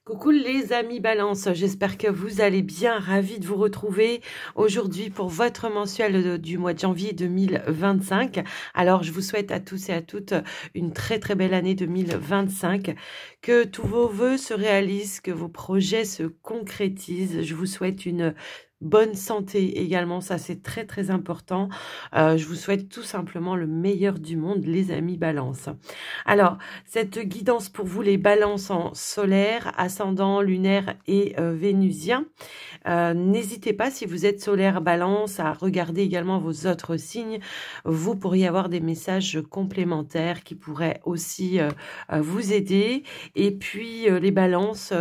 Coucou les amis Balance, j'espère que vous allez bien, ravi de vous retrouver aujourd'hui pour votre mensuel du mois de janvier 2025. Alors je vous souhaite à tous et à toutes une très belle année 2025, que tous vos vœux se réalisent, que vos projets se concrétisent. Je vous souhaite une bonne santé également, ça c'est très important. Je vous souhaite tout simplement le meilleur du monde les amis Balance. Alors, cette guidance pour vous les balances en solaire, ascendant, lunaire et vénusien. N'hésitez pas, si vous êtes solaire balance, à regarder également vos autres signes. Vous pourriez avoir des messages complémentaires qui pourraient aussi vous aider. Et puis, les balances,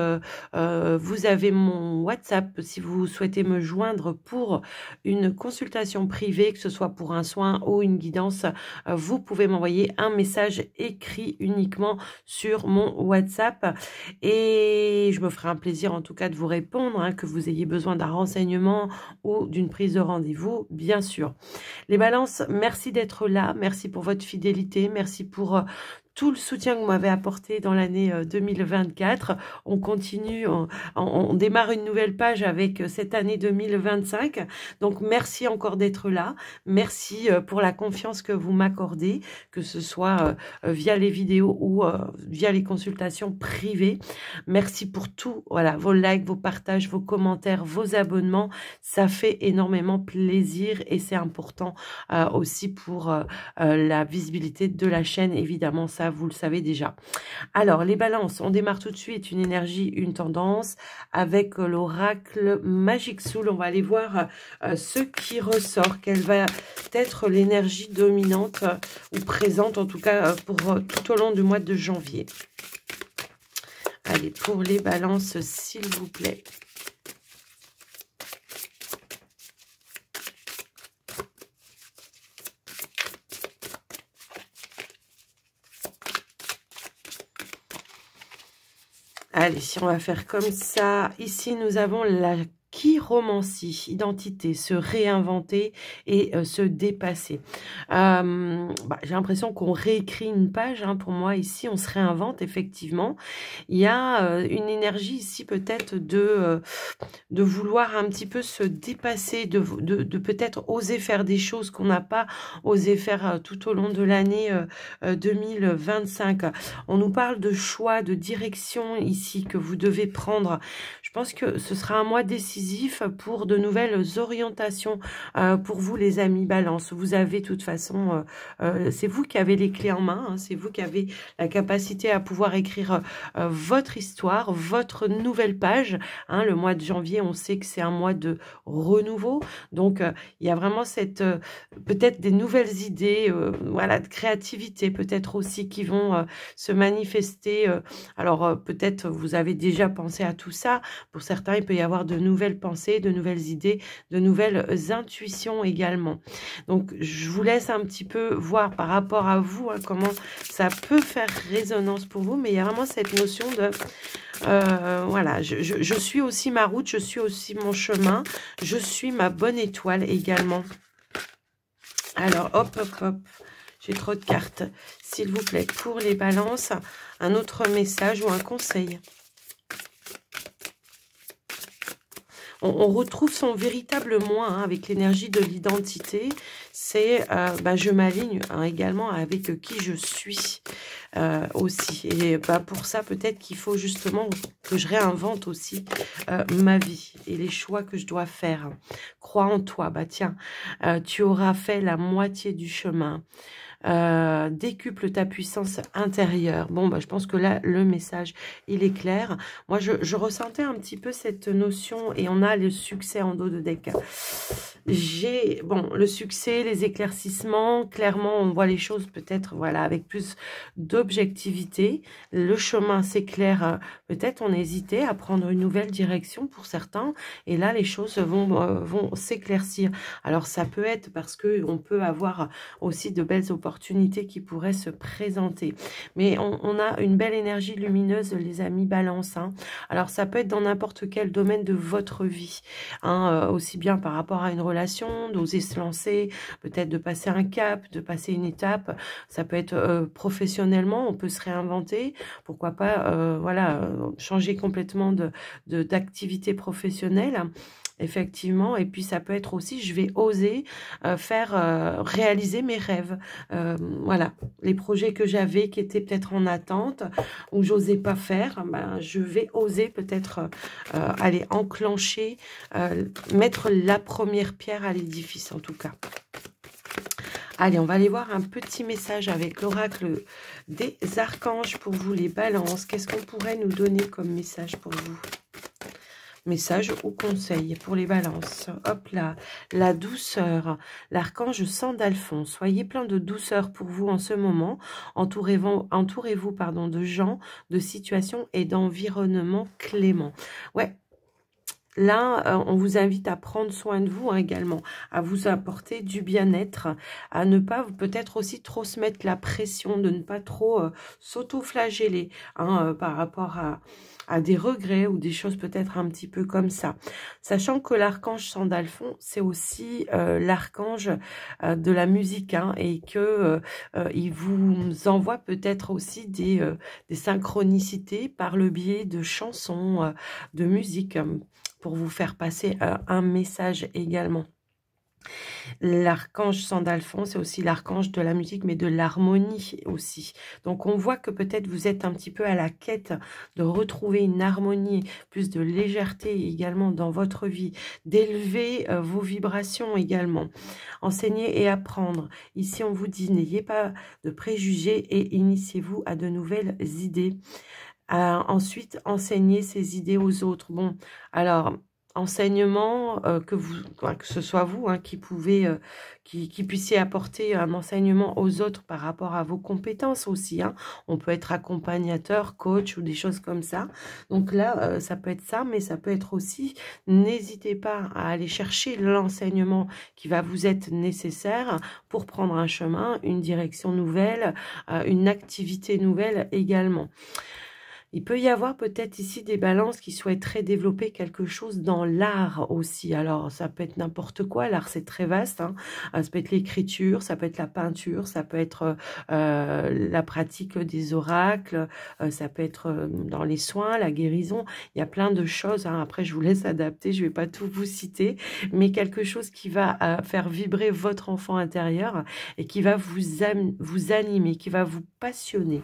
vous avez mon WhatsApp si vous souhaitez me joindre pour une consultation privée, que ce soit pour un soin ou une guidance. Vous pouvez m'envoyer un message écrit uniquement sur mon WhatsApp et je me ferai un plaisir en tout cas de vous répondre, hein, que vous ayez besoin d'un renseignement ou d'une prise de rendez-vous, bien sûr. Les balances, merci d'être là, merci pour votre fidélité, merci pour tout le soutien que vous m'avez apporté dans l'année 2024. On continue, on démarre une nouvelle page avec cette année 2025. Donc, merci encore d'être là. Merci pour la confiance que vous m'accordez, que ce soit via les vidéos ou via les consultations privées. Merci pour tout, voilà, vos likes, vos partages, vos commentaires, vos abonnements. Ça fait énormément plaisir et c'est important aussi pour la visibilité de la chaîne, évidemment, ça vous le savez déjà. Alors les balances, on démarre tout de suite une énergie, une tendance avec l'oracle Magic Soul. On va aller voir ce qui ressort, quelle va être l'énergie dominante ou présente en tout cas pour tout au long du mois de janvier. Allez, pour les balances, s'il vous plaît. Allez, si on va faire comme ça, ici nous avons la chiromancie, identité, se réinventer et se dépasser. J'ai l'impression qu'on réécrit une page, hein, pour moi ici, on se réinvente effectivement. Il y a une énergie ici peut-être de vouloir un petit peu se dépasser, de peut-être oser faire des choses qu'on n'a pas osé faire tout au long de l'année 2025. On nous parle de choix, de direction ici que vous devez prendre. Je pense que ce sera un mois décisif pour de nouvelles orientations pour vous les amis Balance. Vous avez de toute façon, c'est vous qui avez les clés en main, hein, c'est vous qui avez la capacité à pouvoir écrire votre histoire, votre nouvelle page. Hein, le mois de janvier, on sait que c'est un mois de renouveau, donc il y a vraiment cette peut-être des nouvelles idées, voilà, de créativité peut-être aussi qui vont se manifester. Alors peut-être vous avez déjà pensé à tout ça. Pour certains, il peut y avoir de nouvelles pensées, de nouvelles idées, de nouvelles intuitions également. Donc, je vous laisse un petit peu voir par rapport à vous, hein, comment ça peut faire résonance pour vous. Mais il y a vraiment cette notion de... voilà, je suis aussi ma route, je suis aussi mon chemin, je suis ma bonne étoile également. Alors, hop. J'ai trop de cartes. S'il vous plaît, pour les balances, un autre message ou un conseil. On retrouve son véritable moi, hein, avec l'énergie de l'identité. C'est je m'aligne, hein, également avec qui je suis aussi. Et pour ça, peut-être qu'il faut justement que je réinvente aussi ma vie et les choix que je dois faire. Crois en toi. Tiens, tu auras fait la moitié du chemin. Décuple ta puissance intérieure. Bon, je pense que là, le message, il est clair. Moi, je ressentais un petit peu cette notion et on a le succès en dos de deck. J'ai, le succès, les éclaircissements, clairement, on voit les choses peut-être, voilà, avec plus d'objectivité. Le chemin, c'est clair. Peut-être on hésitait à prendre une nouvelle direction pour certains. Et là, les choses vont s'éclaircir. Alors, ça peut être parce qu'on peut avoir aussi de belles opportunités opportunités qui pourraient se présenter. Mais on a une belle énergie lumineuse, les amis Balance, hein. Alors, ça peut être dans n'importe quel domaine de votre vie, hein, aussi bien par rapport à une relation, d'oser se lancer, peut-être de passer un cap, de passer une étape. Ça peut être professionnellement, on peut se réinventer. Pourquoi pas, voilà, changer complètement d'activité professionnelle. Effectivement, et puis ça peut être aussi, je vais oser réaliser mes rêves. Voilà, les projets que j'avais qui étaient peut-être en attente, ou j'osais pas faire, ben, je vais oser peut-être aller enclencher, mettre la première pierre à l'édifice en tout cas. Allez, on va aller voir un petit message avec l'oracle des archanges pour vous les balances. Qu'est-ce qu'on pourrait nous donner comme message pour vous? Message ou conseil pour les balances. Hop là, la douceur. L'archange Sandalphon. Soyez plein de douceur pour vous en ce moment. Entourez-vous pardon, de gens, de situations et d'environnements cléments. Ouais. Là, on vous invite à prendre soin de vous hein, également, à vous apporter du bien-être, à ne pas peut-être aussi trop se mettre la pression, de ne pas trop s'auto-flageller hein, par rapport à des regrets ou des choses peut-être un petit peu comme ça. Sachant que l'archange Sandalphon, c'est aussi l'archange de la musique hein, et que il vous envoie peut-être aussi des synchronicités par le biais de chansons, de musique, pour vous faire passer un message également. L'archange Sandalphon, c'est aussi l'archange de la musique, mais de l'harmonie aussi. Donc, on voit que peut-être vous êtes un petit peu à la quête de retrouver une harmonie, plus de légèreté également dans votre vie, d'élever vos vibrations également. Enseigner et apprendre. Ici, on vous dit, n'ayez pas de préjugés et initiez-vous à de nouvelles idées. Ensuite, enseigner ces idées aux autres. Bon, alors, enseignement, que ce soit vous hein, qui puissiez apporter un enseignement aux autres par rapport à vos compétences aussi. Hein. On peut être accompagnateur, coach ou des choses comme ça. Donc là, ça peut être ça, mais ça peut être aussi, n'hésitez pas à aller chercher l'enseignement qui va vous être nécessaire pour prendre un chemin, une direction nouvelle, une activité nouvelle également. Il peut y avoir peut-être ici des balances qui souhaiteraient développer quelque chose dans l'art aussi. Alors, ça peut être n'importe quoi. L'art, c'est très vaste. Hein. Ça peut être l'écriture, ça peut être la peinture, ça peut être la pratique des oracles, ça peut être dans les soins, la guérison. Il y a plein de choses. Hein. Après, je vous laisse adapter. Je ne vais pas tout vous citer. Mais quelque chose qui va faire vibrer votre enfant intérieur et qui va vous animer, qui va vous passionner.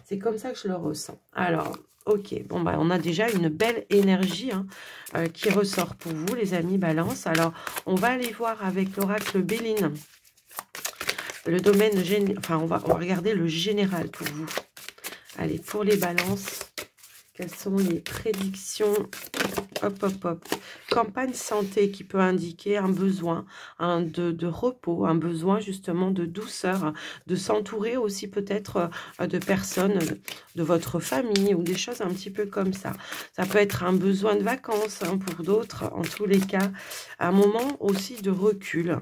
C'est comme ça que je le ressens. Alors, ok, bon, bah, on a déjà une belle énergie hein, qui ressort pour vous, les amis Balance. Alors, on va aller voir avec l'oracle Béline. Le domaine, enfin, on va regarder le général pour vous. Allez, pour les balances, quelles sont les prédictions? Hop, hop, hop. Campagne santé qui peut indiquer un besoin de repos, un besoin justement de douceur, de s'entourer aussi peut-être de personnes de votre famille ou des choses un petit peu comme ça. Ça peut être un besoin de vacances hein, pour d'autres, en tous les cas. Un moment aussi de recul,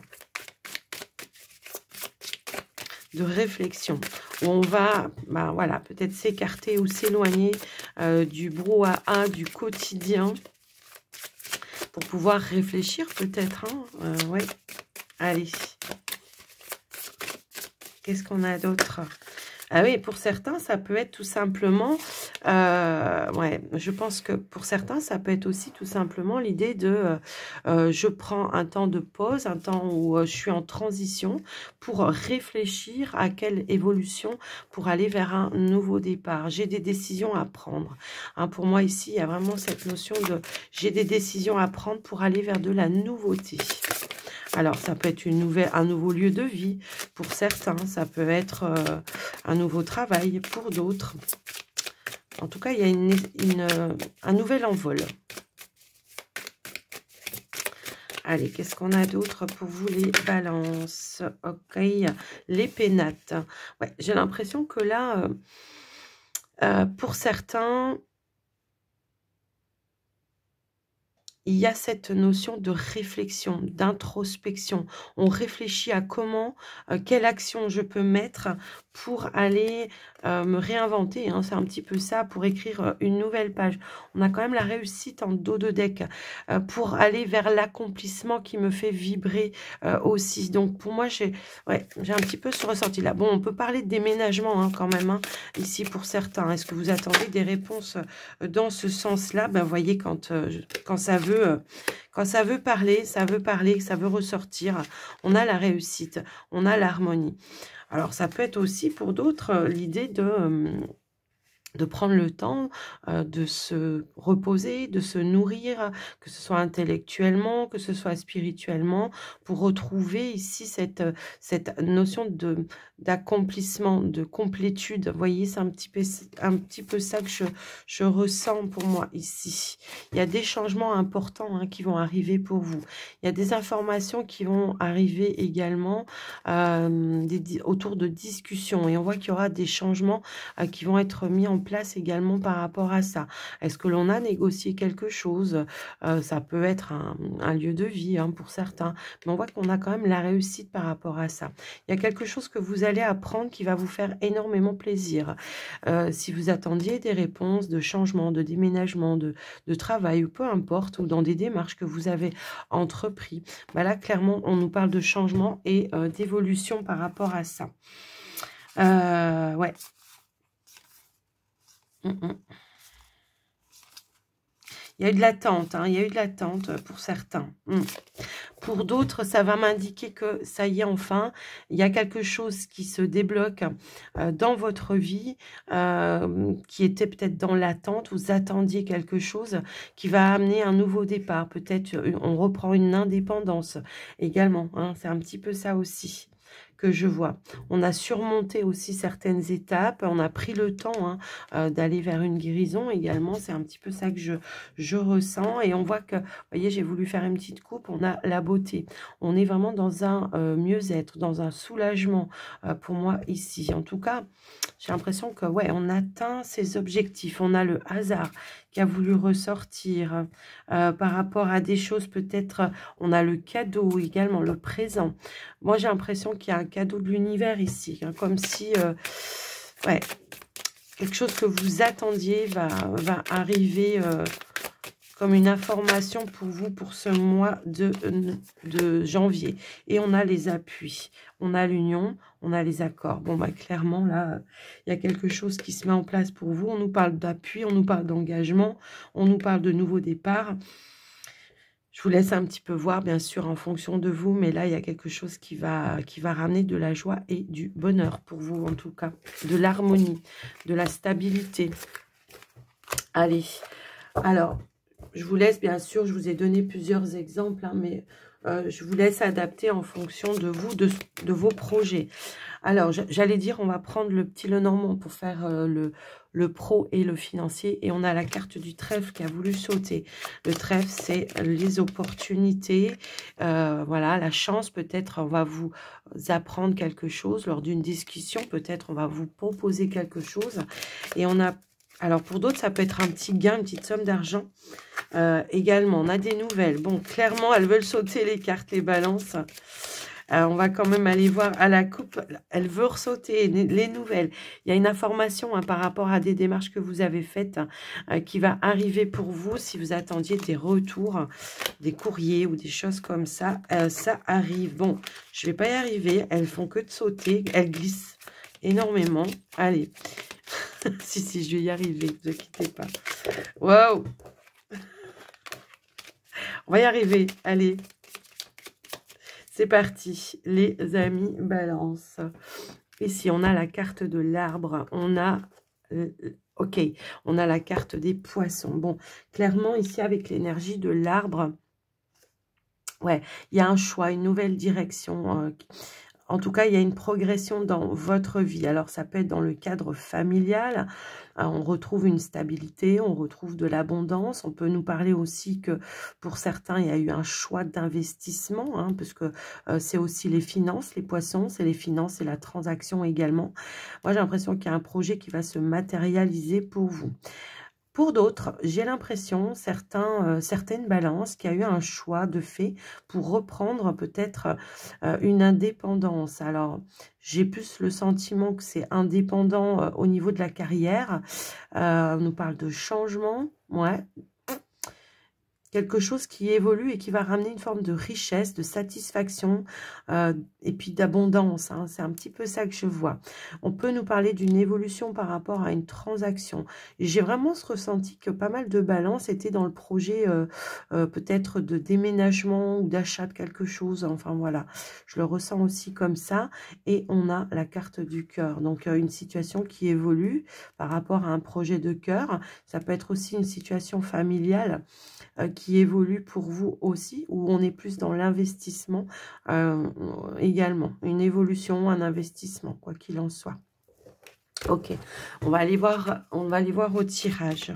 de réflexion, où on va bah, voilà, peut-être s'écarter ou s'éloigner du brouhaha du quotidien pour pouvoir réfléchir peut-être. Hein, ouais. Allez. Qu'est-ce qu'on a d'autre? Ah oui, pour certains, ça peut être tout simplement, ouais, je pense que pour certains, ça peut être aussi tout simplement l'idée de, je prends un temps de pause, un temps où je suis en transition pour réfléchir à quelle évolution pour aller vers un nouveau départ. J'ai des décisions à prendre. Hein, pour moi, ici, il y a vraiment cette notion de, j'ai des décisions à prendre pour aller vers de la nouveauté. Alors, ça peut être un nouveau lieu de vie pour certains. Ça peut être un nouveau travail pour d'autres. En tout cas, il y a un nouvel envol. Allez, qu'est-ce qu'on a d'autre pour vous, les balances? Ok, les pénates. Ouais, j'ai l'impression que là, pour certains, il y a cette notion de réflexion, d'introspection. On réfléchit à comment, quelle action je peux mettre pour aller me réinventer, hein, c'est un petit peu ça, pour écrire une nouvelle page. On a quand même la réussite en dos de deck pour aller vers l'accomplissement qui me fait vibrer aussi. Donc pour moi, j'ai un petit peu ce ressenti là. Bon, on peut parler de déménagement hein, quand même, hein, ici pour certains. Est-ce que vous attendez des réponses dans ce sens-là? Ben, voyez, quand ça veut parler, ça veut ressortir. On a la réussite, on a l'harmonie. Alors, ça peut être aussi pour d'autres l'idée de prendre le temps de se reposer, de se nourrir, que ce soit intellectuellement, que ce soit spirituellement, pour retrouver ici cette notion d'accomplissement, de complétude. Vous voyez, c'est un petit peu ça que je ressens pour moi ici. Il y a des changements importants hein, qui vont arriver pour vous. Il y a des informations qui vont arriver également autour de discussions. Et on voit qu'il y aura des changements qui vont être mis en place également par rapport à ça. Est-ce que l'on a négocié quelque chose? Ça peut être un lieu de vie hein, pour certains, mais on voit qu'on a quand même la réussite par rapport à ça. Il y a quelque chose que vous allez apprendre qui va vous faire énormément plaisir. Si vous attendiez des réponses de changement, de déménagement, de travail, ou peu importe, ou dans des démarches que vous avez entrepris, bah là, clairement, on nous parle de changement et d'évolution par rapport à ça. Ouais. Il y a eu de l'attente, hein, il y a eu de l'attente pour certains. Pour d'autres, ça va m'indiquer que ça y est, enfin, il y a quelque chose qui se débloque dans votre vie, qui était peut-être dans l'attente. Vous attendiez quelque chose qui va amener un nouveau départ. Peut-être on reprend une indépendance également. Hein, c'est un petit peu ça aussi que je vois. On a surmonté aussi certaines étapes, on a pris le temps hein, d'aller vers une guérison également, c'est un petit peu ça que je ressens, et on voit que, vous voyez, j'ai voulu faire une petite coupe, on a la beauté, on est vraiment dans un mieux-être, dans un soulagement pour moi ici. En tout cas, j'ai l'impression que, ouais, on atteint ses objectifs, on a le hasard qui a voulu ressortir par rapport à des choses, peut-être, on a le cadeau également, le présent. Moi, j'ai l'impression qu'il y a un cadeau de l'univers ici, hein, comme si, ouais, quelque chose que vous attendiez va arriver comme une information pour vous pour ce mois de janvier. Et on a les appuis, on a l'union, on a les accords. Bon, bah clairement, là, il y a quelque chose qui se met en place pour vous. On nous parle d'appui, on nous parle d'engagement, on nous parle de nouveaux départs. Je vous laisse un petit peu voir, bien sûr, en fonction de vous. Mais là, il y a quelque chose qui va ramener de la joie et du bonheur pour vous, en tout cas. De l'harmonie, de la stabilité. Allez, alors, je vous laisse, bien sûr, je vous ai donné plusieurs exemples, hein, mais je vous laisse adapter en fonction de vous, de vos projets. Alors, j'allais dire, on va prendre le petit Lenormand pour faire le pro et le financier. Et on a la carte du trèfle qui a voulu sauter. Le trèfle, c'est les opportunités. Voilà, la chance, peut-être, on va vous apprendre quelque chose lors d'une discussion. Peut-être, on va vous proposer quelque chose. Et on a... Alors, pour d'autres, ça peut être un petit gain, une petite somme d'argent. Également, on a des nouvelles. Bon, clairement, elles veulent sauter les cartes, les balances. On va quand même aller voir à la coupe. Elle veut ressauter les nouvelles. Il y a une information hein, par rapport à des démarches que vous avez faites qui va arriver pour vous si vous attendiez des retours, des courriers ou des choses comme ça. Ça arrive. Bon, je ne vais pas y arriver. Elles font que de sauter. Elles glissent énormément. Allez. si, je vais y arriver. Ne vous inquiétez pas. Waouh! On va y arriver. Allez. C'est parti, les amis balance. Ici, on a la carte de l'arbre. On a... ok, on a la carte des poissons. Bon, clairement, ici, avec l'énergie de l'arbre, ouais, il y a un choix, une nouvelle direction. En tout cas, il y a une progression dans votre vie. Alors, ça peut être dans le cadre familial. On retrouve une stabilité, on retrouve de l'abondance. On peut nous parler aussi que pour certains, il y a eu un choix d'investissement, hein, parce que c'est aussi les finances, les poissons, c'est les finances et la transaction également. Moi, j'ai l'impression qu'il y a un projet qui va se matérialiser pour vous. Pour d'autres, j'ai l'impression, certaines balances, qu'il y a eu un choix de fait pour reprendre peut-être une indépendance. Alors, j'ai plus le sentiment que c'est indépendant au niveau de la carrière. On nous parle de changement, ouais. Quelque chose qui évolue et qui va ramener une forme de richesse, de satisfaction et puis d'abondance. Hein. C'est un petit peu ça que je vois. On peut nous parler d'une évolution par rapport à une transaction. J'ai vraiment ce ressenti que pas mal de balances étaient dans le projet peut-être de déménagement ou d'achat de quelque chose. Enfin voilà, je le ressens aussi comme ça. Et on a la carte du cœur. Donc une situation qui évolue par rapport à un projet de cœur. Ça peut être aussi une situation familiale qui évolue pour vous aussi, où on est plus dans l'investissement également. Une évolution, un investissement, quoi qu'il en soit. Ok, on va aller voir au tirage.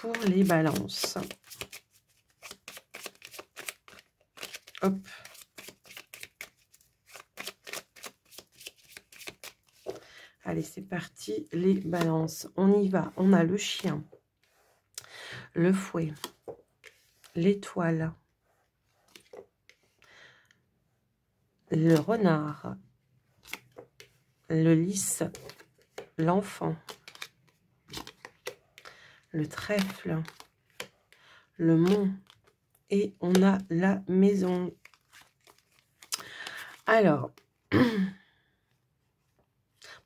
Pour les balances. Hop. Allez, c'est parti, les balances. On y va, on a le chien. Le fouet, l'étoile, le renard, le lys, l'enfant, le trèfle, le mont et on a la maison. Alors,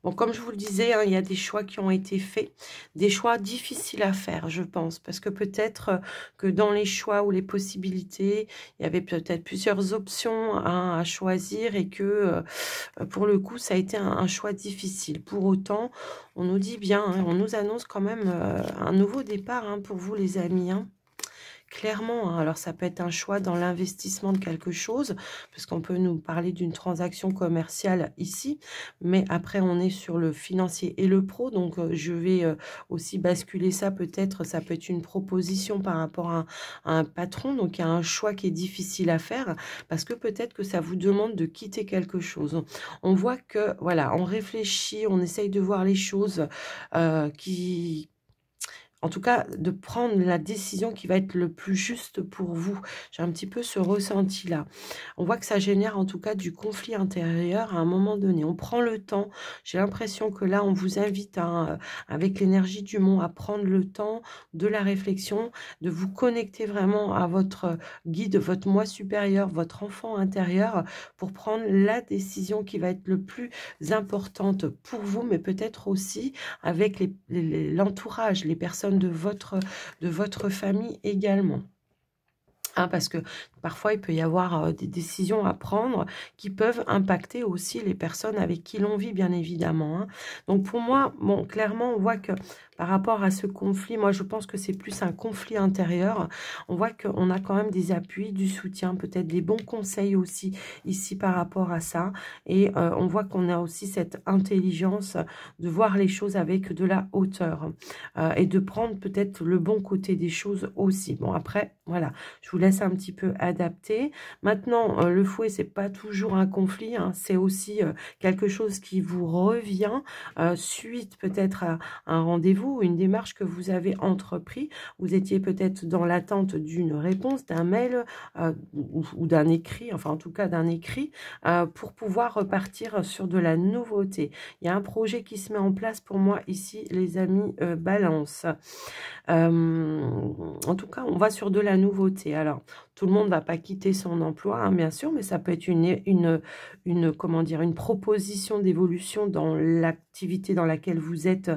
bon, comme je vous le disais, hein, il y a des choix qui ont été faits, des choix difficiles à faire, je pense, parce que peut-être que dans les choix ou les possibilités, il y avait peut-être plusieurs options hein, à choisir et que pour le coup, ça a été un choix difficile. Pour autant, on nous dit bien, hein, on nous annonce quand même un nouveau départ hein, pour vous les amis, hein. Clairement, hein, alors ça peut être un choix dans l'investissement de quelque chose, parce qu'on peut nous parler d'une transaction commerciale ici, mais après on est sur le financier et le pro, donc je vais aussi basculer ça peut-être, ça peut être une proposition par rapport à un patron, donc il y a un choix qui est difficile à faire, parce que peut-être que ça vous demande de quitter quelque chose. On voit que, voilà, on réfléchit, on essaye de voir les choses en tout cas, de prendre la décision qui va être le plus juste pour vous. J'ai un petit peu ce ressenti-là. On voit que ça génère en tout cas du conflit intérieur à un moment donné. On prend le temps. J'ai l'impression que là, on vous invite, hein, avec l'énergie du mont, à prendre le temps de la réflexion, de vous connecter vraiment à votre guide, votre moi supérieur, votre enfant intérieur, pour prendre la décision qui va être le plus importante pour vous, mais peut-être aussi avec l'entourage, les personnes de votre famille également. Hein, parce que parfois, il peut y avoir des décisions à prendre qui peuvent impacter aussi les personnes avec qui l'on vit, bien évidemment. Hein. Donc, pour moi, bon, clairement, on voit que par rapport à ce conflit, moi, je pense que c'est plus un conflit intérieur. On voit qu'on a quand même des appuis, du soutien, peut-être des bons conseils aussi ici par rapport à ça. Et on voit qu'on a aussi cette intelligence de voir les choses avec de la hauteur et de prendre peut-être le bon côté des choses aussi. Bon, après, voilà, je vous laisse un petit peu adapter. Maintenant, le fouet, c'est pas toujours un conflit, hein, c'est aussi quelque chose qui vous revient suite peut-être à un rendez-vous, une démarche que vous avez entrepris. Vous étiez peut-être dans l'attente d'une réponse, d'un mail ou d'un écrit, enfin en tout cas d'un écrit, pour pouvoir repartir sur de la nouveauté. Il y a un projet qui se met en place pour moi ici, les amis Balance. En tout cas, on va sur de la nouveauté. Alors, tout le monde ne va pas quitter son emploi, hein, bien sûr, mais ça peut être comment dire, une proposition d'évolution dans l'activité dans laquelle vous êtes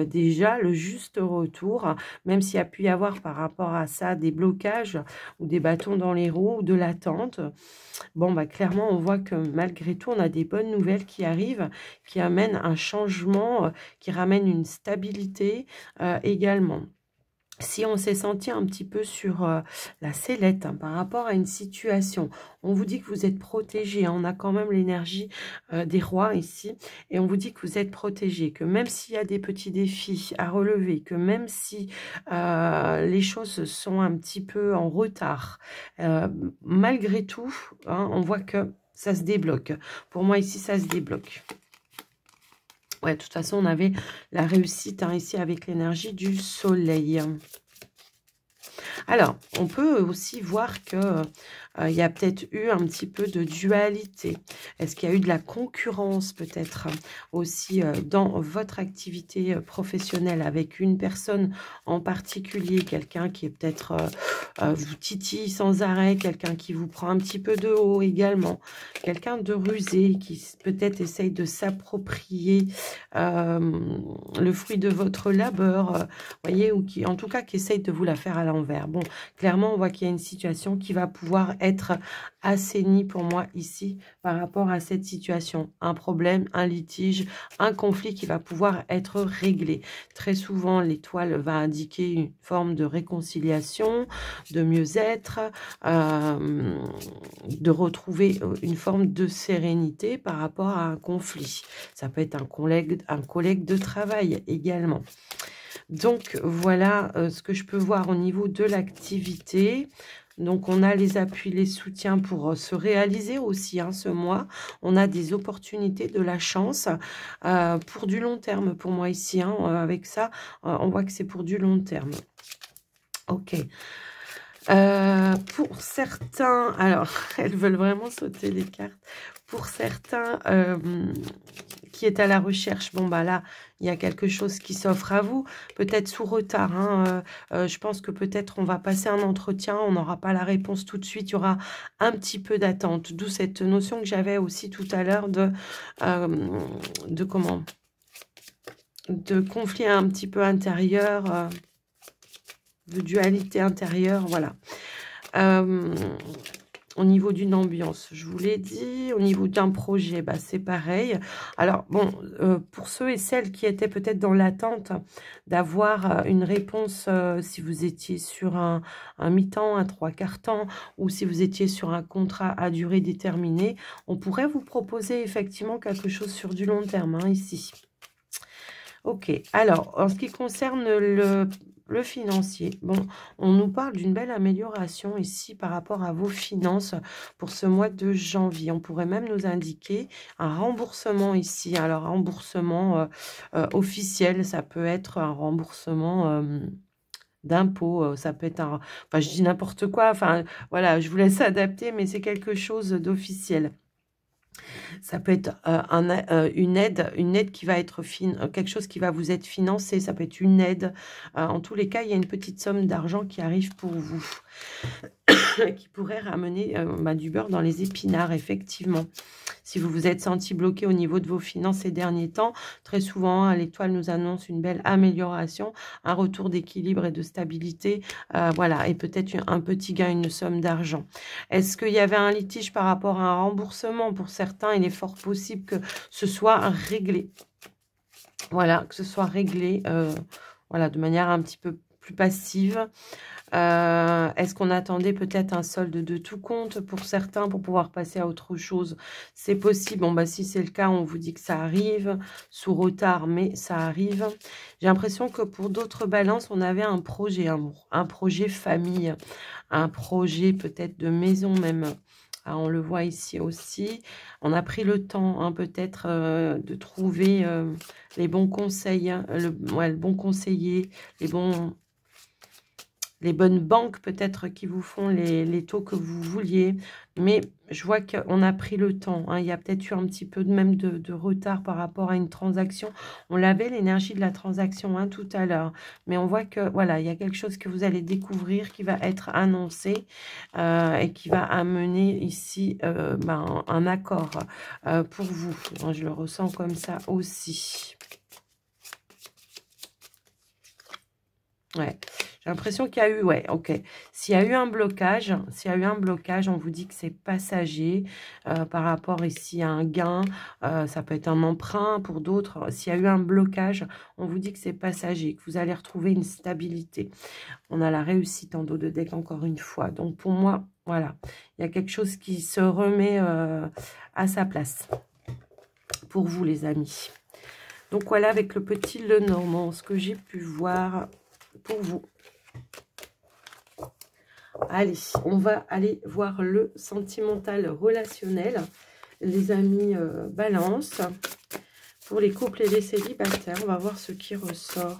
déjà, le juste retour, même s'il y a pu y avoir par rapport à ça des blocages ou des bâtons dans les roues ou de l'attente. Bon, bah, clairement, on voit que malgré tout, on a des bonnes nouvelles qui arrivent, qui amènent un changement, qui ramènent une stabilité également. Si on s'est senti un petit peu sur la sellette hein, par rapport à une situation, on vous dit que vous êtes protégé, hein, on a quand même l'énergie des rois ici, et on vous dit que vous êtes protégé, que même s'il y a des petits défis à relever, que même si les choses sont un petit peu en retard, malgré tout, hein, on voit que ça se débloque. Pour moi ici, ça se débloque. Ouais, de toute façon, on avait la réussite hein, ici avec l'énergie du soleil. Alors, on peut aussi voir que il y a peut-être eu un petit peu de dualité. Est-ce qu'il y a eu de la concurrence peut-être aussi dans votre activité professionnelle avec une personne en particulier, quelqu'un qui est peut-être vous titille sans arrêt, quelqu'un qui vous prend un petit peu de haut également, quelqu'un de rusé qui peut-être essaye de s'approprier le fruit de votre labeur, voyez, ou qui en tout cas qui essaye de vous la faire à l'envers. Bon, clairement, on voit qu'il y a une situation qui va pouvoir être assainie pour moi ici par rapport à cette situation. Un problème, un litige, un conflit qui va pouvoir être réglé. Très souvent, l'étoile va indiquer une forme de réconciliation, de mieux-être, de retrouver une forme de sérénité par rapport à un conflit. Ça peut être un collègue de travail également. Donc, voilà ce que je peux voir au niveau de l'activité. Donc, on a les appuis, les soutiens pour se réaliser aussi hein, ce mois. On a des opportunités, de la chance pour du long terme pour moi ici. Hein, avec ça, on voit que c'est pour du long terme. Ok. Pour certains, alors, elles veulent vraiment sauter les cartes. Pour certains qui est à la recherche, bon, bah là, il y a quelque chose qui s'offre à vous, peut-être sous retard. Hein, je pense que peut-être on va passer un entretien, on n'aura pas la réponse tout de suite, il y aura un petit peu d'attente. D'où cette notion que j'avais aussi tout à l'heure de comment de conflit un petit peu intérieur, de dualité intérieure, voilà. Au niveau d'une ambiance, je vous l'ai dit. Au niveau d'un projet, bah, c'est pareil. Alors, bon, pour ceux et celles qui étaient peut-être dans l'attente d'avoir une réponse, si vous étiez sur un mi-temps, un 3/4 temps, ou si vous étiez sur un contrat à durée déterminée, on pourrait vous proposer effectivement quelque chose sur du long terme, hein, ici. Ok, alors, en ce qui concerne le financier, bon, on nous parle d'une belle amélioration ici par rapport à vos finances pour ce mois de janvier. On pourrait même nous indiquer un remboursement ici. Alors, un remboursement officiel, ça peut être un remboursement d'impôts, ça peut être un... Enfin, je dis n'importe quoi, enfin, voilà, je vous laisse adapter, mais c'est quelque chose d'officiel. Ça peut être une aide qui va être quelque chose qui va vous être financé. Ça peut être une aide. En tous les cas, il y a une petite somme d'argent qui arrive pour vous, qui pourrait ramener du beurre dans les épinards, effectivement. Si vous vous êtes senti bloqué au niveau de vos finances ces derniers temps, très souvent, l'étoile nous annonce une belle amélioration, un retour d'équilibre et de stabilité, voilà, et peut-être un petit gain, une somme d'argent. Est-ce qu'il y avait un litige par rapport à un remboursement? Pour certains, il est fort possible que ce soit réglé. Voilà, que ce soit réglé, voilà, de manière un petit peu plus passive. Est-ce qu'on attendait peut-être un solde de tout compte pour certains pour pouvoir passer à autre chose? C'est possible. Bon, bah, si c'est le cas, on vous dit que ça arrive sous retard, mais ça arrive. J'ai l'impression que pour d'autres balances, on avait un projet amour, un projet famille, un projet peut-être de maison même. Ah, on le voit ici aussi. On a pris le temps hein, peut-être de trouver les bons conseils, hein, le bon conseiller, les bonnes banques peut-être qui vous font les taux que vous vouliez. Mais je vois qu'on a pris le temps. Hein. Il y a peut-être eu un petit peu même de retard par rapport à une transaction. On l'avait l'énergie de la transaction hein, tout à l'heure. Mais on voit que voilà, il y a quelque chose que vous allez découvrir qui va être annoncé et qui va amener ici un accord pour vous. Je le ressens comme ça aussi. Ouais. J'ai l'impression qu'il y a eu, ouais, ok. S'il y a eu un blocage, on vous dit que c'est passager par rapport ici à un gain. Ça peut être un emprunt pour d'autres. S'il y a eu un blocage, on vous dit que c'est passager, que vous allez retrouver une stabilité. On a la réussite en dos de deck encore une fois. Donc pour moi, voilà, il y a quelque chose qui se remet à sa place pour vous les amis. Donc voilà avec le petit Lenormand, ce que j'ai pu voir pour vous. Allez, on va aller voir le sentimental relationnel. Les amis balance. Pour les couples et les célibataires, on va voir ce qui ressort.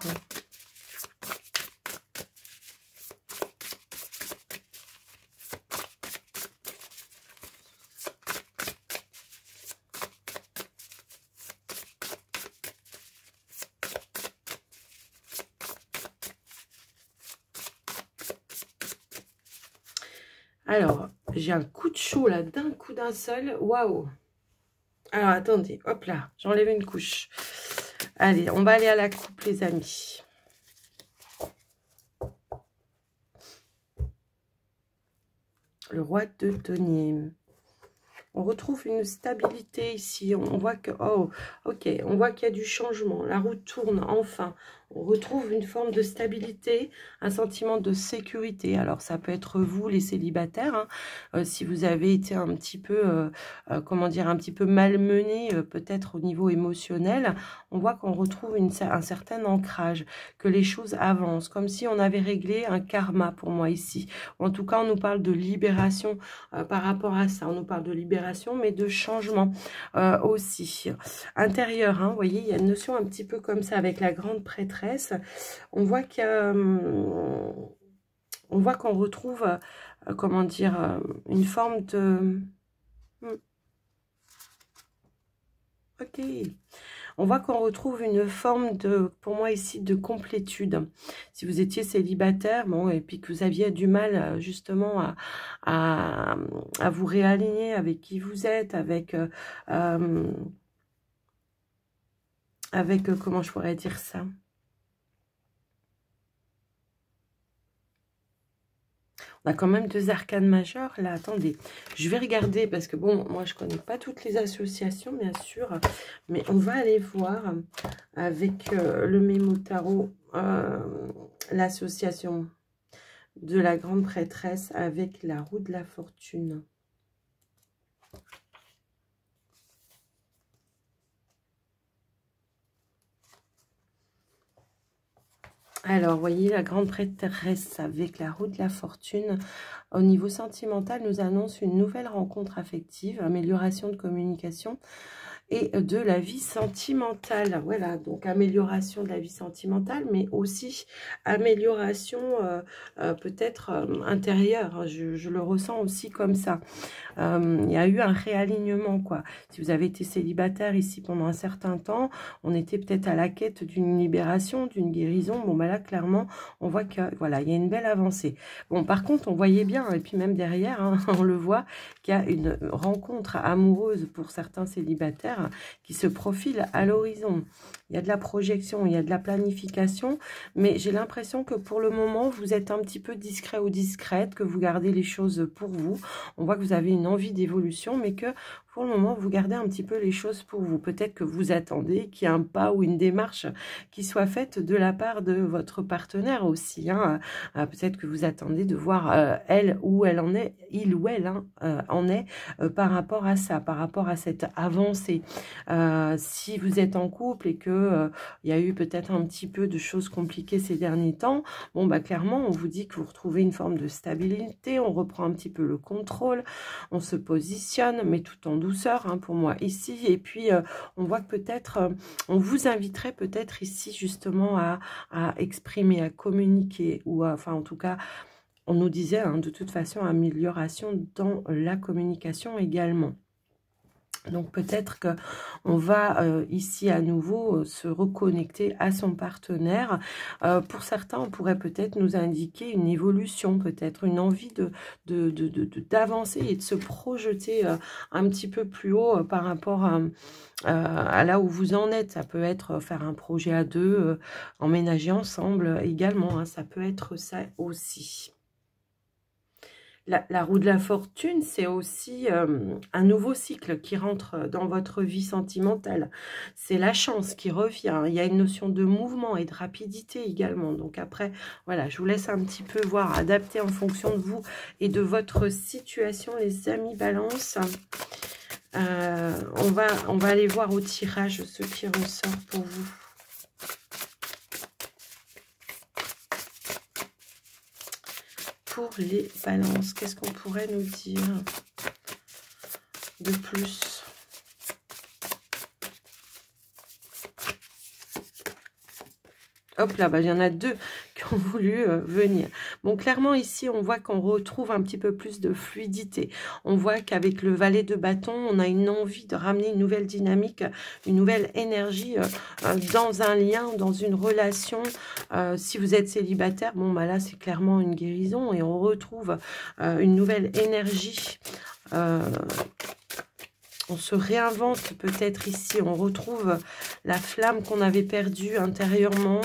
Alors, j'ai un coup de chaud là, d'un coup d'un seul. Waouh! Alors, attendez, hop là, j'enlève une couche. Allez, on va aller à la coupe, les amis. Le roi de denier. On retrouve une stabilité ici. On voit que, oh, ok, on voit qu'il y a du changement. La roue tourne enfin. On retrouve une forme de stabilité, un sentiment de sécurité. Alors, ça peut être vous, les célibataires, hein, si vous avez été un petit peu, comment dire, un petit peu malmené, peut-être au niveau émotionnel. On voit qu'on retrouve un certain ancrage, que les choses avancent, comme si on avait réglé un karma pour moi ici. En tout cas, on nous parle de libération par rapport à ça. On nous parle de libération, mais de changement aussi. Intérieur, hein, vous voyez, il y a une notion un petit peu comme ça avec la grande prêtresse. On voit qu'il y a, on voit qu'on retrouve, comment dire, une forme de... Ok. On voit qu'on retrouve une forme de, pour moi ici, de complétude. Si vous étiez célibataire, bon, et puis que vous aviez du mal justement à vous réaligner avec qui vous êtes, avec comment je pourrais dire ça? On a quand même 2 arcanes majeures. Là, attendez, je vais regarder parce que, bon, moi, je connais pas toutes les associations, bien sûr. Mais on va aller voir avec le Mémo Tarot, l'association de la grande prêtresse avec la roue de la fortune. Alors, voyez, la grande prêtresse avec la roue de la fortune, au niveau sentimental, nous annonce une nouvelle rencontre affective, amélioration de communication et de la vie sentimentale. Voilà, donc amélioration de la vie sentimentale, mais aussi amélioration peut-être intérieure. Je le ressens aussi comme ça. Il y a eu un réalignement, quoi. Si vous avez été célibataire ici pendant un certain temps, on était peut-être à la quête d'une libération, d'une guérison. Bon, bah là, clairement, on voit que, voilà, il y a une belle avancée. Bon, par contre, on voyait bien, et puis même derrière, hein, on le voit, qu'il y a une rencontre amoureuse pour certains célibataires qui se profile à l'horizon. Il y a de la projection, il y a de la planification, mais j'ai l'impression que pour le moment, vous êtes un petit peu discret ou discrète, que vous gardez les choses pour vous. On voit que vous avez une envie d'évolution, mais que pour le moment, vous gardez un petit peu les choses pour vous. Peut-être que vous attendez qu'il y ait un pas ou une démarche qui soit faite de la part de votre partenaire aussi. Hein. Peut-être que vous attendez de voir elle où elle en est, il ou elle en est par rapport à ça, par rapport à cette avancée. Si vous êtes en couple et que il y a eu peut-être un petit peu de choses compliquées ces derniers temps, bon, bah clairement, on vous dit que vous retrouvez une forme de stabilité, on reprend un petit peu le contrôle, on se positionne, mais tout en douceur, hein, pour moi, ici. Et puis, on voit que peut-être, on vous inviterait peut-être ici, justement, à exprimer, à communiquer, ou enfin, en tout cas, on nous disait, hein, de toute façon, amélioration dans la communication également. Donc peut-être qu'on va ici à nouveau se reconnecter à son partenaire. Pour certains, on pourrait peut-être nous indiquer une évolution, peut-être une envie d'avancer et de se projeter un petit peu plus haut par rapport à là où vous en êtes. Ça peut être faire un projet à deux, emménager ensemble également, hein, ça peut être ça aussi. La roue de la fortune, c'est aussi un nouveau cycle qui rentre dans votre vie sentimentale. C'est la chance qui revient. Il y a une notion de mouvement et de rapidité également. Donc après, voilà, je vous laisse un petit peu voir, adapter en fonction de vous et de votre situation, les amis Balance. On va aller voir au tirage ce qui ressort pour vous. Pour les balances, qu'est-ce qu'on pourrait nous dire de plus? Hop là, bah, il y en a deux qui ont voulu venir. Bon, clairement, ici, on voit qu'on retrouve un petit peu plus de fluidité. On voit qu'avec le valet de bâton, on a une envie de ramener une nouvelle dynamique, une nouvelle énergie dans un lien, dans une relation. Si vous êtes célibataire, bon, bah là, c'est clairement une guérison et on retrouve une nouvelle énergie. On se réinvente peut-être ici, on retrouve la flamme qu'on avait perdue intérieurement,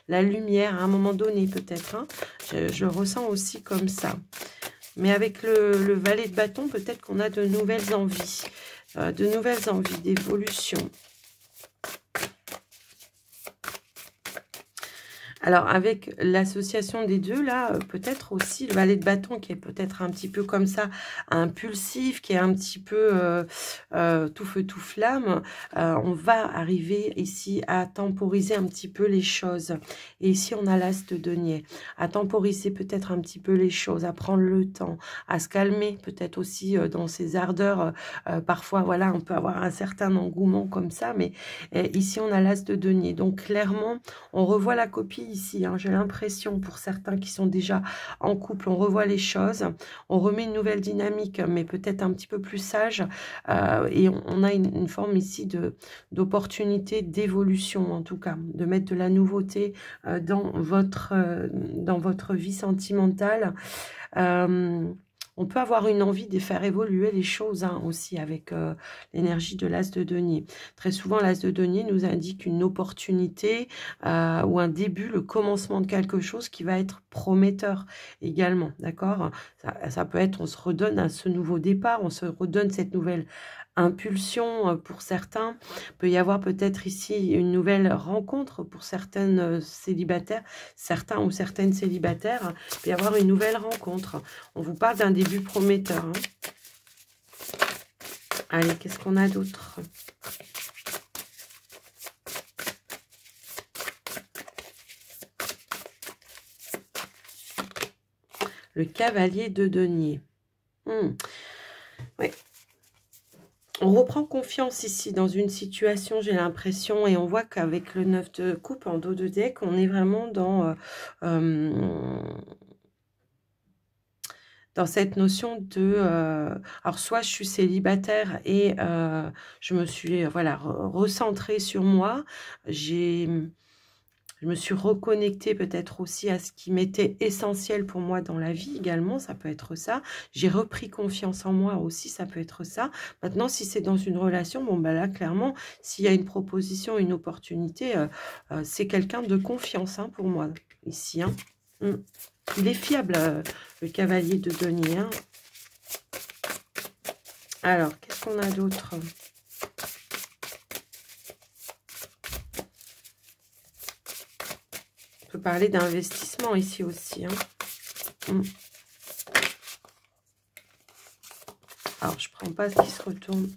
la lumière à un moment donné peut-être. Hein. Je le ressens aussi comme ça. Mais avec le valet de bâton, peut-être qu'on a de nouvelles envies d'évolution. Alors, avec l'association des deux, là, peut-être aussi le valet de bâton qui est peut-être un petit peu comme ça, impulsif, qui est un petit peu tout feu, tout flamme. On va arriver ici à temporiser un petit peu les choses. Et ici, on a l'as de denier. À temporiser peut-être un petit peu les choses, à prendre le temps, à se calmer peut-être aussi dans ses ardeurs. Parfois, voilà, on peut avoir un certain engouement comme ça, mais ici, on a l'as de denier. Donc, clairement, on revoit la copie ici, hein, j'ai l'impression, pour certains qui sont déjà en couple, on revoit les choses, on remet une nouvelle dynamique, mais peut-être un petit peu plus sage, et on a une forme ici d'opportunité, d'évolution en tout cas, de mettre de la nouveauté dans votre vie sentimentale. On peut avoir une envie de faire évoluer les choses hein, aussi avec l'énergie de l'as de denier. Très souvent, l'as de denier nous indique une opportunité ou un début, le commencement de quelque chose qui va être prometteur également. D'accord, ça peut être, on se redonne à ce nouveau départ, on se redonne cette nouvelle impulsion pour certains. Il peut y avoir peut-être ici une nouvelle rencontre pour certaines célibataires, certains ou certaines célibataires. Il peut y avoir une nouvelle rencontre. On vous parle d'un début prometteur. Hein. Allez, qu'est-ce qu'on a d'autre ? Le cavalier de denier. Oui. On reprend confiance ici dans une situation, j'ai l'impression, et on voit qu'avec le 9 de coupe en dos de deck, on est vraiment dans cette notion de... alors, soit je suis célibataire et je me suis voilà, recentrée sur moi, je me suis reconnectée peut-être aussi à ce qui m'était essentiel pour moi dans la vie également, ça peut être ça. J'ai repris confiance en moi aussi, ça peut être ça. Maintenant, si c'est dans une relation, bon ben là, clairement, s'il y a une proposition, une opportunité, c'est quelqu'un de confiance hein, pour moi, ici. Hein. Il est fiable, le cavalier de denier. Hein. Alors, qu'est-ce qu'on a d'autre ? On peut parler d'investissement ici aussi. Hein. Alors, je ne prends pas ce qui se retourne.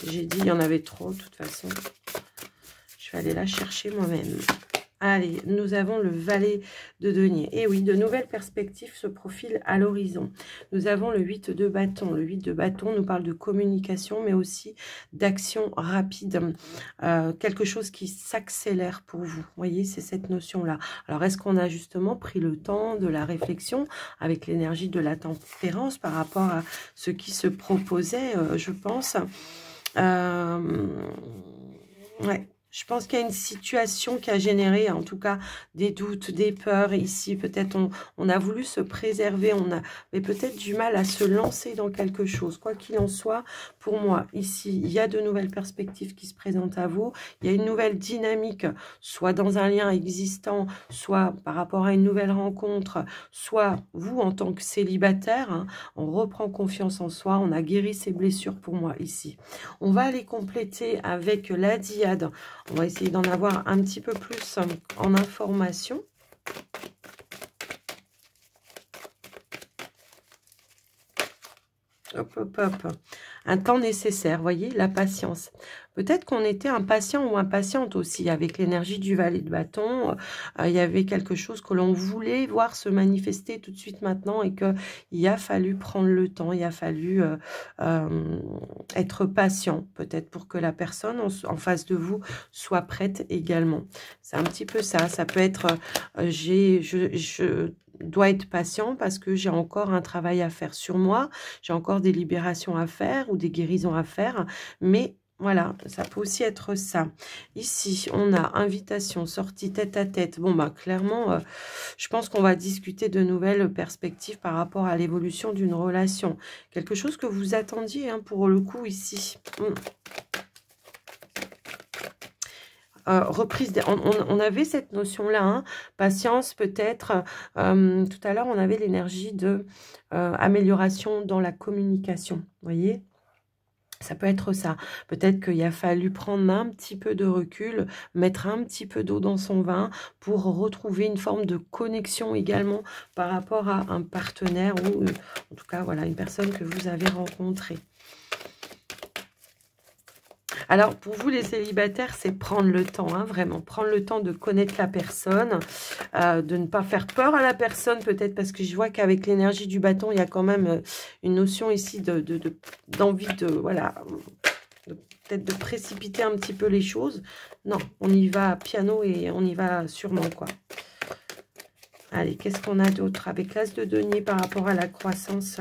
J'ai dit, il y en avait trop, de toute façon. Je vais aller la chercher moi-même. Allez, nous avons le valet de denier. Et oui, de nouvelles perspectives se profilent à l'horizon. Nous avons le 8 de bâton. Le 8 de bâton nous parle de communication, mais aussi d'action rapide. Quelque chose qui s'accélère pour vous. Vous voyez, c'est cette notion-là. Alors, est-ce qu'on a justement pris le temps de la réflexion avec l'énergie de la tempérance par rapport à ce qui se proposait, je pense. Ouais. Je pense qu'il y a une situation qui a généré, en tout cas, des doutes, des peurs. Ici, peut-être on a voulu se préserver, on avait peut-être du mal à se lancer dans quelque chose. Quoi qu'il en soit, pour moi, ici, il y a de nouvelles perspectives qui se présentent à vous. Il y a une nouvelle dynamique, soit dans un lien existant, soit par rapport à une nouvelle rencontre, soit vous, en tant que célibataire, hein, on reprend confiance en soi, on a guéri ses blessures pour moi, ici. On va aller compléter avec la diade. On va essayer d'en avoir un petit peu plus en information. Hop, hop, hop. Un temps nécessaire, voyez, la patience. Peut-être qu'on était impatient ou impatiente aussi avec l'énergie du valet de bâton. Il y avait quelque chose que l'on voulait voir se manifester tout de suite maintenant et qu'il a fallu prendre le temps, il a fallu être patient peut-être pour que la personne en face de vous soit prête également. C'est un petit peu ça. Ça peut être je dois être patient parce que j'ai encore un travail à faire sur moi, j'ai encore des libérations à faire ou des guérisons à faire, mais voilà, ça peut aussi être ça. Ici, on a invitation, sortie tête à tête. Bon, bah clairement, je pense qu'on va discuter de nouvelles perspectives par rapport à l'évolution d'une relation. Quelque chose que vous attendiez, hein, pour le coup, ici. Reprise, on avait cette notion-là, hein, patience peut-être. Tout à l'heure, on avait l'énergie de amélioration dans la communication, vous voyez. Ça peut être ça. Peut-être qu'il a fallu prendre un petit peu de recul, mettre un petit peu d'eau dans son vin pour retrouver une forme de connexion également par rapport à un partenaire ou en tout cas, voilà, une personne que vous avez rencontrée. Alors, pour vous, les célibataires, c'est prendre le temps, hein, vraiment. Prendre le temps de connaître la personne, de ne pas faire peur à la personne, peut-être parce que je vois qu'avec l'énergie du bâton, il y a quand même une notion ici d'envie voilà, peut-être de précipiter un petit peu les choses. Non, on y va piano et on y va sûrement, quoi. Allez, qu'est-ce qu'on a d'autre avec l'as de denier par rapport à la croissance ?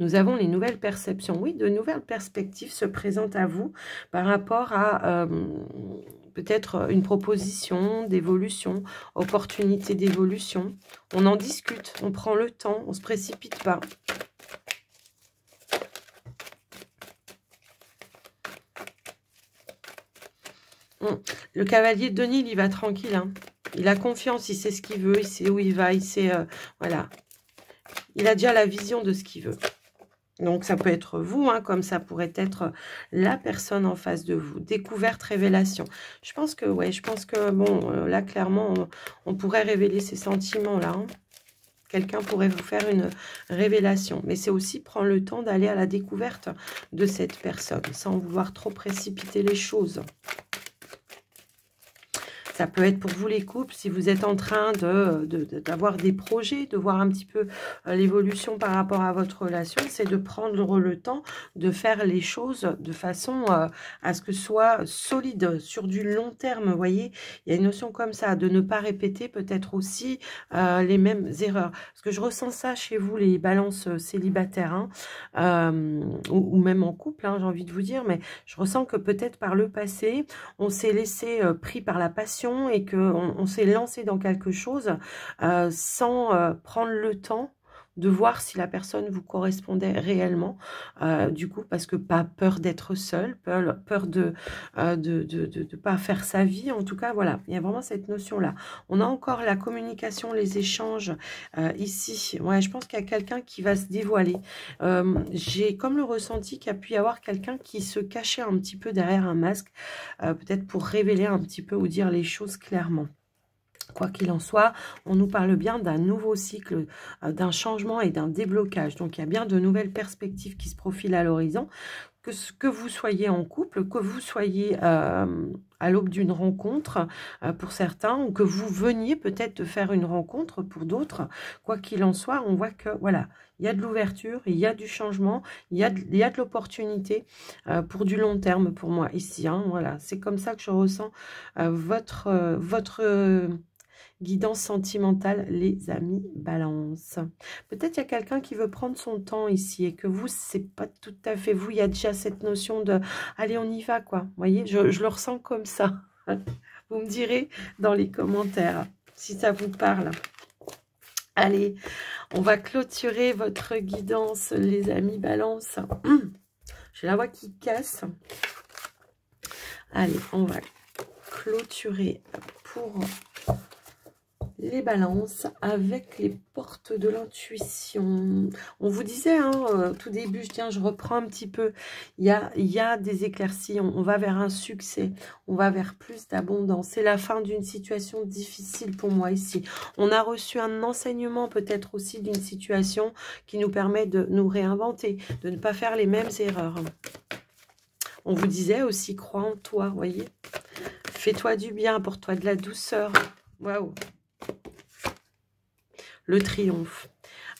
Nous avons les nouvelles perceptions. Oui, de nouvelles perspectives se présentent à vous par rapport à peut-être une proposition d'évolution, opportunité d'évolution. On en discute, on prend le temps, on ne se précipite pas. Le cavalier de Denis, il va tranquille, hein. Il a confiance, il sait ce qu'il veut, il sait où il va, il sait... voilà. Il a déjà la vision de ce qu'il veut. Donc, ça peut être vous, hein, comme ça pourrait être la personne en face de vous. Découverte, révélation. Je pense que, ouais, bon, là, clairement, on pourrait révéler ces sentiments-là. Hein. Quelqu'un pourrait vous faire une révélation. Mais c'est aussi prendre le temps d'aller à la découverte de cette personne, sans vouloir trop précipiter les choses. Ça peut être pour vous les couples, si vous êtes en train d'avoir des projets, de voir un petit peu l'évolution par rapport à votre relation, c'est de prendre le temps de faire les choses de façon à ce que ce soit solide sur du long terme, vous voyez. Il y a une notion comme ça, de ne pas répéter peut-être aussi les mêmes erreurs. Parce que je ressens ça chez vous, les balances célibataires, hein, ou même en couple, hein, j'ai envie de vous dire, mais je ressens que peut-être par le passé, on s'est laissé pris par la passion et qu'on s'est lancé dans quelque chose sans prendre le temps de voir si la personne vous correspondait réellement, du coup, parce que pas peur d'être seul, peur de pas faire sa vie, en tout cas, voilà, il y a vraiment cette notion-là. On a encore la communication, les échanges, ici, ouais, je pense qu'il y a quelqu'un qui va se dévoiler. J'ai comme le ressenti qu'il y a pu y avoir quelqu'un qui se cachait un petit peu derrière un masque, peut-être pour révéler un petit peu ou dire les choses clairement. Quoi qu'il en soit, on nous parle bien d'un nouveau cycle, d'un changement et d'un déblocage. Donc, il y a bien de nouvelles perspectives qui se profilent à l'horizon. Que vous soyez en couple, que vous soyez à l'aube d'une rencontre pour certains, ou que vous veniez peut-être de faire une rencontre pour d'autres. Quoi qu'il en soit, on voit que, voilà, il y a de l'ouverture, il y a du changement, il y a de l'opportunité pour du long terme pour moi ici. Hein, voilà, c'est comme ça que je ressens votre guidance sentimentale, les amis balance. Peut-être il y a quelqu'un qui veut prendre son temps ici et que vous, c'est pas tout à fait vous. Il y a déjà cette notion de allez, on y va, quoi. Vous voyez, je le ressens comme ça. Vous me direz dans les commentaires si ça vous parle. Allez, on va clôturer votre guidance, les amis balance. J'ai la voix qui casse. Allez, on va clôturer pour Les balances avec les portes de l'intuition. On vous disait, hein, tout début, je reprends un petit peu. Il y a des éclaircies, on va vers un succès, on va vers plus d'abondance. C'est la fin d'une situation difficile pour moi ici. On a reçu un enseignement peut-être aussi d'une situation qui nous permet de nous réinventer, de ne pas faire les mêmes erreurs. On vous disait aussi, crois en toi, voyez. Fais-toi du bien, apporte-toi de la douceur. Waouh. Le triomphe.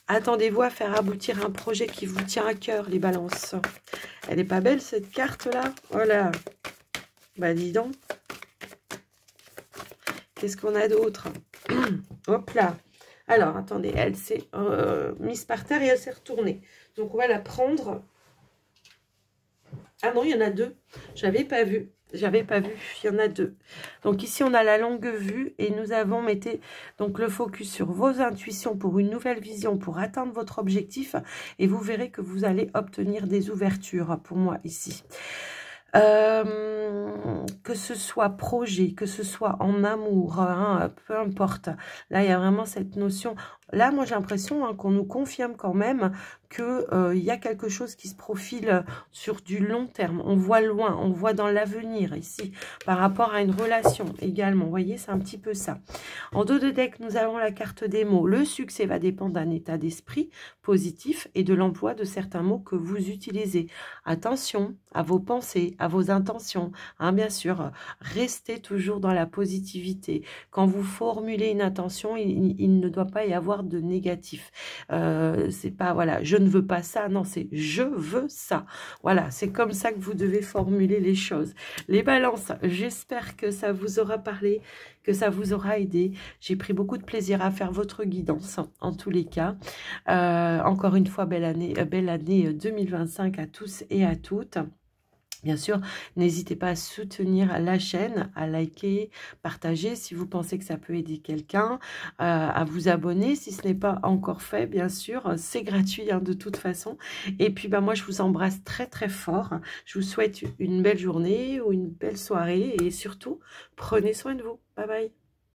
Attendez-vous à faire aboutir un projet qui vous tient à cœur, les balances. Elle n'est pas belle, cette carte-là? Voilà. Bah, dis donc. Qu'est-ce qu'on a d'autre? Hop là. Alors, attendez, elle s'est mise par terre et elle s'est retournée. Donc, on va la prendre. Ah non, il y en a deux. J'avais pas vu. J'avais pas vu, il y en a deux. Donc ici, on a la longue vue et nous avons mettez donc le focus sur vos intuitions pour une nouvelle vision, pour atteindre votre objectif. Et vous verrez que vous allez obtenir des ouvertures pour moi ici. Que ce soit projet, que ce soit en amour, hein, peu importe. Là, il y a vraiment cette notion. Là, moi, j'ai l'impression hein, qu'on nous confirme quand même qu'il y a quelque chose qui se profile sur du long terme. On voit loin, on voit dans l'avenir ici, par rapport à une relation également. Vous voyez, c'est un petit peu ça. En dos de deck, nous avons la carte des mots. Le succès va dépendre d'un état d'esprit positif et de l'emploi de certains mots que vous utilisez. Attention à vos pensées, à vos intentions. Hein, bien sûr, restez toujours dans la positivité. Quand vous formulez une intention, il ne doit pas y avoir de négatif. C'est pas, voilà, je ne veux pas ça. Non, c'est je veux ça. Voilà, c'est comme ça que vous devez formuler les choses. Les balances, j'espère que ça vous aura parlé, que ça vous aura aidé. J'ai pris beaucoup de plaisir à faire votre guidance, en tous les cas. Encore une fois, belle année 2025 à tous et à toutes. Bien sûr, n'hésitez pas à soutenir la chaîne, à liker, partager si vous pensez que ça peut aider quelqu'un, à vous abonner si ce n'est pas encore fait, bien sûr, c'est gratuit hein, de toute façon. Et puis, moi, je vous embrasse très, très fort. Je vous souhaite une belle journée ou une belle soirée et surtout, prenez soin de vous. Bye bye.